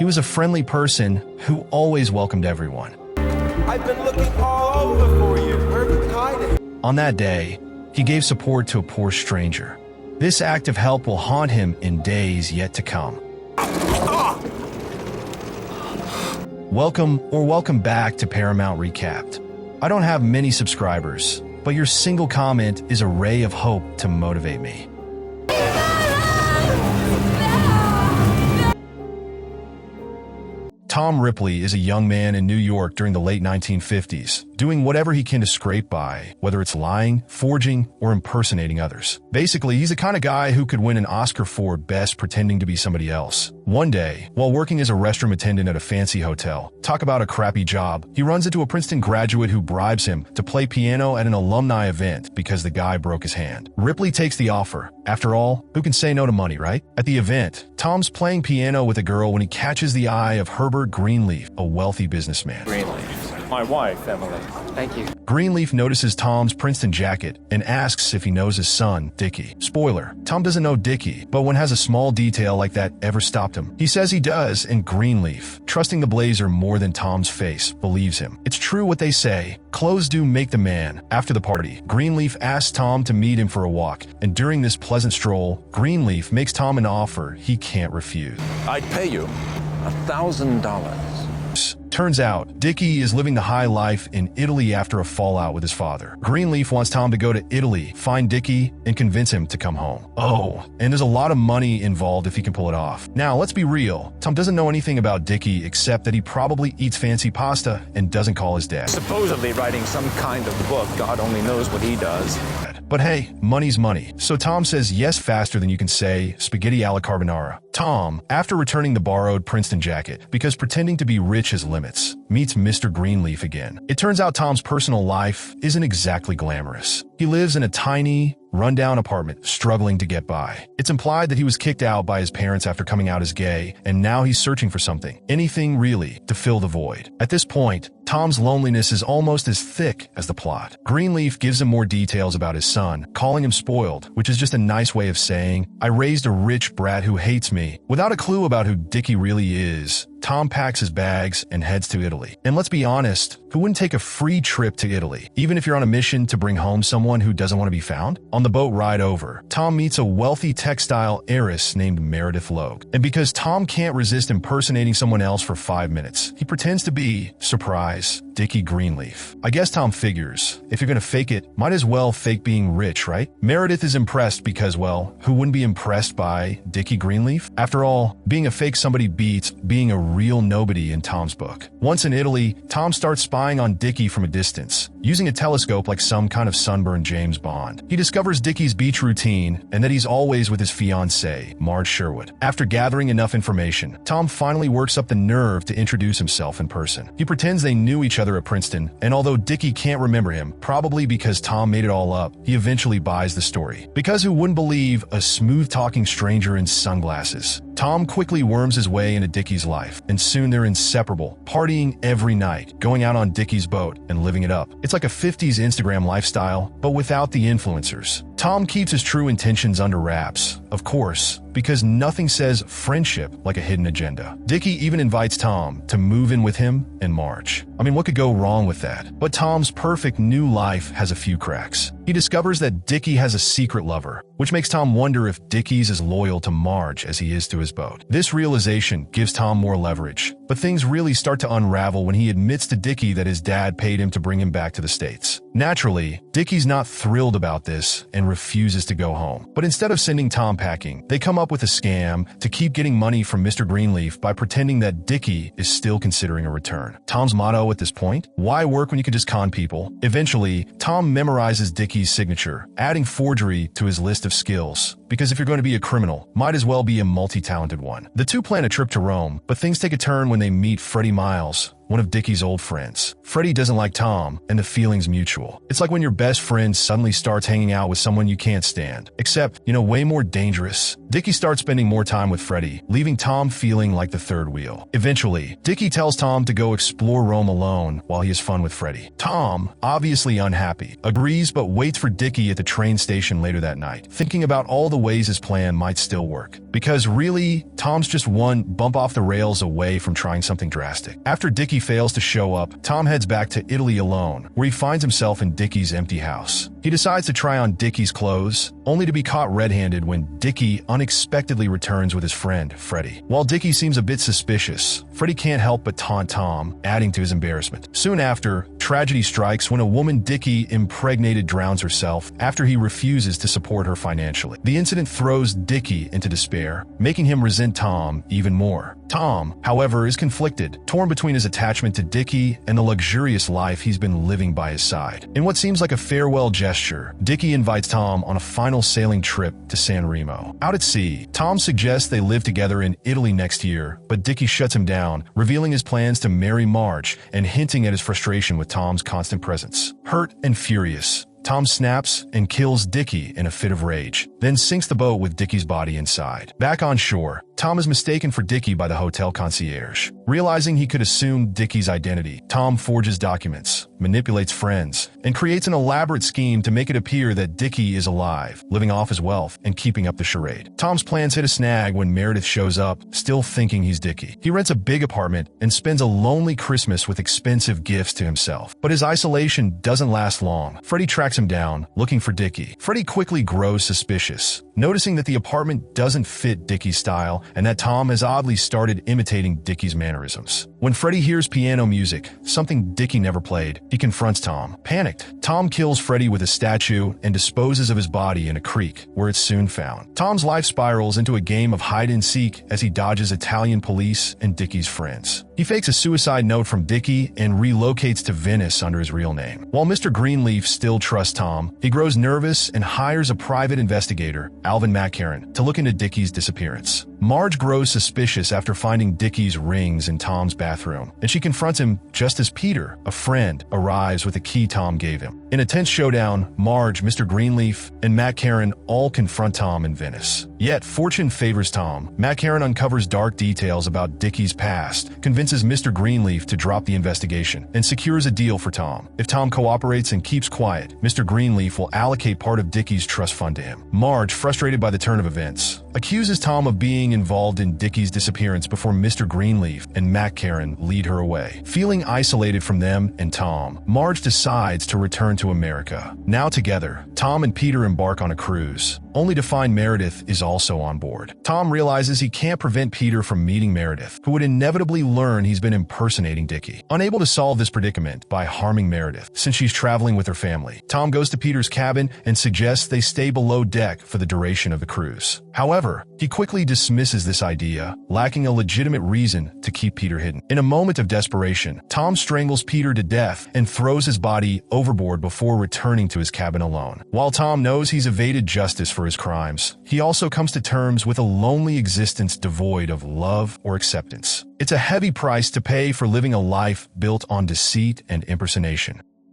He was a friendly person who always welcomed everyone. I've been looking all over for you. Where have you been hiding? On that day, he gave support to a poor stranger. This act of help will haunt him in days yet to come. Welcome back to Paramount Recapped. I don't have many subscribers, but your single comment is a ray of hope to motivate me. Tom Ripley is a young man in New York during the late 1950s, doing whatever he can to scrape by, whether it's lying, forging, or impersonating others. Basically, he's the kind of guy who could win an Oscar for best pretending to be somebody else. One day, while working as a restroom attendant at a fancy hotel, talk about a crappy job, he runs into a Princeton graduate who bribes him to play piano at an alumni event because the guy broke his hand. Ripley takes the offer. After all, who can say no to money, right? At the event, Tom's playing piano with a girl when he catches the eye of Herbert Greenleaf, a wealthy businessman. Greenleaf. My wife, Emily. Thank you. Greenleaf notices Tom's Princeton jacket and asks if he knows his son, Dicky. Spoiler, Tom doesn't know Dicky, but when has a small detail like that ever stopped him? He says he does, and Greenleaf, trusting the blazer more than Tom's face, believes him. It's true what they say, clothes do make the man. After the party, Greenleaf asks Tom to meet him for a walk, and during this pleasant stroll, Greenleaf makes Tom an offer he can't refuse. I'd pay you $1,000. Turns out, Dicky is living the high life in Italy after a fallout with his father. Greenleaf wants Tom to go to Italy, find Dicky, and convince him to come home. Oh, and there's a lot of money involved if he can pull it off. Now, let's be real. Tom doesn't know anything about Dicky except that he probably eats fancy pasta and doesn't call his dad. Supposedly writing some kind of book. God only knows what he does. But hey, money's money. So Tom says yes faster than you can say spaghetti alla carbonara. Tom, after returning the borrowed Princeton jacket, because pretending to be rich has limits, meets Mr. Greenleaf again. It turns out Tom's personal life isn't exactly glamorous. He lives in a tiny, rundown apartment, struggling to get by. It's implied that he was kicked out by his parents after coming out as gay, and now he's searching for something, anything really, to fill the void. At this point, Tom's loneliness is almost as thick as the plot. Greenleaf gives him more details about his son, calling him spoiled, which is just a nice way of saying, I raised a rich brat who hates me. Without a clue about who Dicky really is, Tom packs his bags and heads to Italy. And let's be honest, who wouldn't take a free trip to Italy, even if you're on a mission to bring home someone who doesn't want to be found? On the boat ride over, Tom meets a wealthy textile heiress named Meredith Logue. And because Tom can't resist impersonating someone else for 5 minutes, he pretends to be, surprise, Dicky Greenleaf. I guess Tom figures, if you're gonna fake it, might as well fake being rich, right? Meredith is impressed because, well, who wouldn't be impressed by Dicky Greenleaf? After all, being a fake somebody beats being a real nobody in Tom's book. Once in Italy, Tom starts spying on Dicky from a distance, using a telescope like some kind of sunburned James Bond. He discovers Dicky's beach routine and that he's always with his fiancée, Marge Sherwood. After gathering enough information, Tom finally works up the nerve to introduce himself in person. He pretends they knew each other at Princeton, and although Dicky can't remember him, probably because Tom made it all up, he eventually buys the story. Because who wouldn't believe a smooth-talking stranger in sunglasses? Tom quickly worms his way into Dicky's life, and soon they're inseparable, partying every night, going out on Dicky's boat, and living it up. It's like a 50s Instagram lifestyle, but without the influencers. Tom keeps his true intentions under wraps, of course, because nothing says friendship like a hidden agenda. Dicky even invites Tom to move in with him and Marge. I mean, what could go wrong with that? But Tom's perfect new life has a few cracks. He discovers that Dicky has a secret lover, which makes Tom wonder if Dicky's as loyal to Marge as he is to his boat. This realization gives Tom more leverage, but things really start to unravel when he admits to Dicky that his dad paid him to bring him back to the States. Naturally, Dicky's not thrilled about this and refuses to go home. But instead of sending Tom packing, they come up with a scam to keep getting money from Mr. Greenleaf by pretending that Dicky is still considering a return. Tom's motto at this point? Why work when you can just con people? Eventually, Tom memorizes Dicky's signature, adding forgery to his list of skills. Because if you're going to be a criminal, might as well be a multi-talented one. The two plan a trip to Rome, but things take a turn when they meet Freddie Miles, one of Dicky's old friends. Freddie doesn't like Tom, and the feeling's mutual. It's like when your best friend suddenly starts hanging out with someone you can't stand. Except, way more dangerous. Dicky starts spending more time with Freddie, leaving Tom feeling like the third wheel. Eventually, Dicky tells Tom to go explore Rome alone while he has fun with Freddie. Tom, obviously unhappy, agrees but waits for Dicky at the train station later that night, thinking about all the ways his plan might still work. Because really, Tom's just one bump off the rails away from trying something drastic. After Dicky fails to show up, Tom heads back to Italy alone, where he finds himself in Dicky's empty house. He decides to try on Dicky's clothes, only to be caught red-handed when Dicky unexpectedly returns with his friend, Freddie. While Dicky seems a bit suspicious, Freddie can't help but taunt Tom, adding to his embarrassment. Soon after, tragedy strikes when a woman Dicky impregnated drowns herself after he refuses to support her financially. The incident throws Dicky into despair, making him resent Tom even more. Tom, however, is conflicted, torn between his attachment to Dicky and the luxurious life he's been living by his side. In what seems like a farewell gesture, Dicky invites Tom on a final sailing trip to San Remo. Out at sea, Tom suggests they live together in Italy next year, but Dicky shuts him down, revealing his plans to marry Marge and hinting at his frustration with Tom's constant presence. Hurt and furious, Tom snaps and kills Dicky in a fit of rage, then sinks the boat with Dicky's body inside. Back on shore, Tom is mistaken for Dicky by the hotel concierge. Realizing he could assume Dicky's identity, Tom forges documents, manipulates friends, and creates an elaborate scheme to make it appear that Dicky is alive, living off his wealth and keeping up the charade. Tom's plans hit a snag when Meredith shows up, still thinking he's Dicky. He rents a big apartment and spends a lonely Christmas with expensive gifts to himself. But his isolation doesn't last long. Freddie tracks him down, looking for Dicky. Freddie quickly grows suspicious, noticing that the apartment doesn't fit Dicky's style and that Tom has oddly started imitating Dicky's mannerisms. When Freddie hears piano music, something Dicky never played, he confronts Tom. Panicked, Tom kills Freddie with a statue and disposes of his body in a creek, where it's soon found. Tom's life spirals into a game of hide-and-seek as he dodges Italian police and Dicky's friends. He fakes a suicide note from Dicky and relocates to Venice under his real name. While Mr. Greenleaf still trusts Tom, he grows nervous and hires a private investigator, Alvin McCarran, to look into Dicky's disappearance. Marge grows suspicious after finding Dicky's rings in Tom's bathroom, and she confronts him just as Peter, a friend, arrives with a key Tom gave him. In a tense showdown, Marge, Mr. Greenleaf, and McCarran all confront Tom in Venice. Yet, fortune favors Tom. McCarran uncovers dark details about Dicky's past, convinces Mr. Greenleaf to drop the investigation, and secures a deal for Tom. If Tom cooperates and keeps quiet, Mr. Greenleaf will allocate part of Dicky's trust fund to him. Marge, frustrated by the turn of events, accuses Tom of being involved in Dicky's disappearance before Mr. Greenleaf and McCarran lead her away. Feeling isolated from them and Tom, Marge decides to return to America. Now together, Tom and Peter embark on a cruise, only to find Meredith is also on board. Tom realizes he can't prevent Peter from meeting Meredith, who would inevitably learn he's been impersonating Dicky. Unable to solve this predicament by harming Meredith, since she's traveling with her family, Tom goes to Peter's cabin and suggests they stay below deck for the duration of the cruise. However, he quickly dismisses this idea, lacking a legitimate reason to keep Peter hidden. In a moment of desperation, Tom strangles Peter to death and throws his body overboard before returning to his cabin alone. While Tom knows he's evaded justice for his crimes, he also comes to terms with a lonely existence devoid of love or acceptance. It's a heavy price to pay for living a life built on deceit and impersonation.